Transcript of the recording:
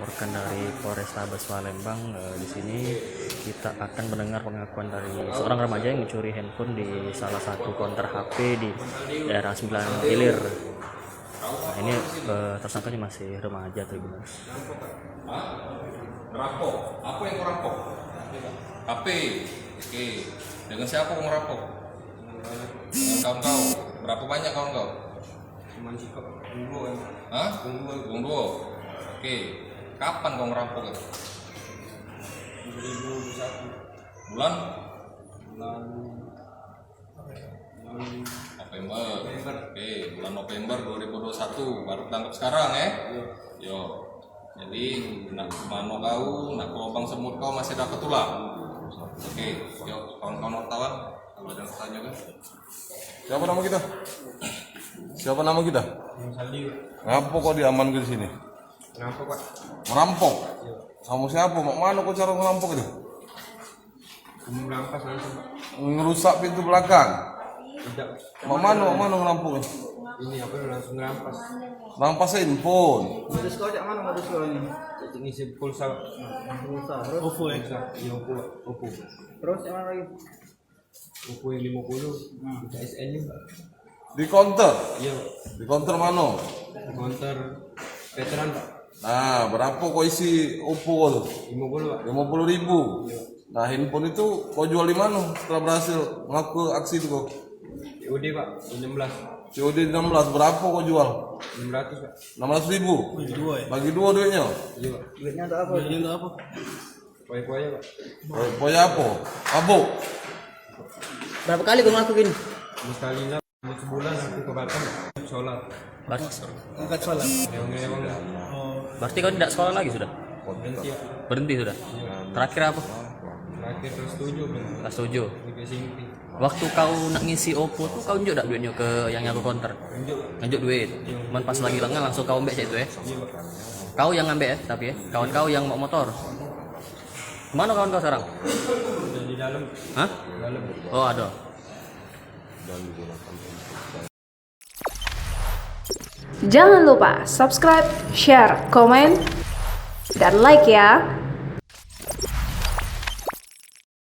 melaporkan dari Polrestabes Palembang. Di sini kita akan mendengar pengakuan dari seorang remaja yang mencuri handphone di salah satu konter HP di daerah 9 Ilir. Nah, ini tersangkanya masih remaja tuh, Mas. Merampok? Apa yang kau rampok? HP. Oke. Dengan siapa kau merampok? Dengan kawan kau. Berapa banyak kawan kau? Cuman sikap dua kan. Hah? Dua. Oke. Kapan kau merampok itu? 2021 Bulan? bulan November. Oke, bulan November 2021 baru tangkap sekarang ya? Yo. Jadi nak kemana kau, nak ke lubang semut kau masih dapat tulang. Oke, yuk kawan-kawan wartawan, kalau ada yang bertanya kan? Siapa nama kita? Siapa nama kita? Saldi. Ngapa kok diamankan di sini? Kenapa Pak? Merampok? Sama siapa? Mau mana kok cara ngerampok itu? Merampas langsung Pak. Ngerusak pintu belakang? Tidak. Mau mana ngerampoknya? Ini apa langsung merampas. Rampas handphone. Modus kau jak mana modus kau ini? Ngisi pulsa. Terus Oppo ya? Iya Oppo. Terus yang mana lagi? Oppo yang 50. Bisa SN juga. Di counter? Iya. Di counter mana? Counter veteran Pak. Nah, berapa kok isi Oppo tuh? 50 Pak. 50.000. Nah, handphone itu kau jual di mana setelah berhasil ngaku aksi itu kok? COD Pak. 16. COD 16, berapa kau jual? 600 Pak. 16.000? Bagi dua duitnya? Iya Pak. Duitnya untuk apa? Duitnya untuk apa? Poya-poya Pak. Poya apa? Mabuk? Berapa kali kau ngelakuin? Sekali lah. Sebulan aku ke Batam sholat. Angkat sholat. Memang Berarti kau tidak sekolah lagi sudah? berhenti ya. Berhenti sudah? Terakhir apa? Terakhir kelas 7 kan. Kelas 7. Di Singti. Waktu kau nak ngisi Oppo tuh kau unjuk tak duitnya ke yang nyaku konter? Lanjut. Nunjuk duit. Cuman pas lagi lengah langsung kau ambil itu ya. Iya Pak. Kau yang ngambil ya, tapi ya. Kawan kau yang mau motor. Kemana kawan kau sekarang? Udah di dalam. Hah? Dalam. Oh, ada. Jangan lupa subscribe, share, komen, dan like ya.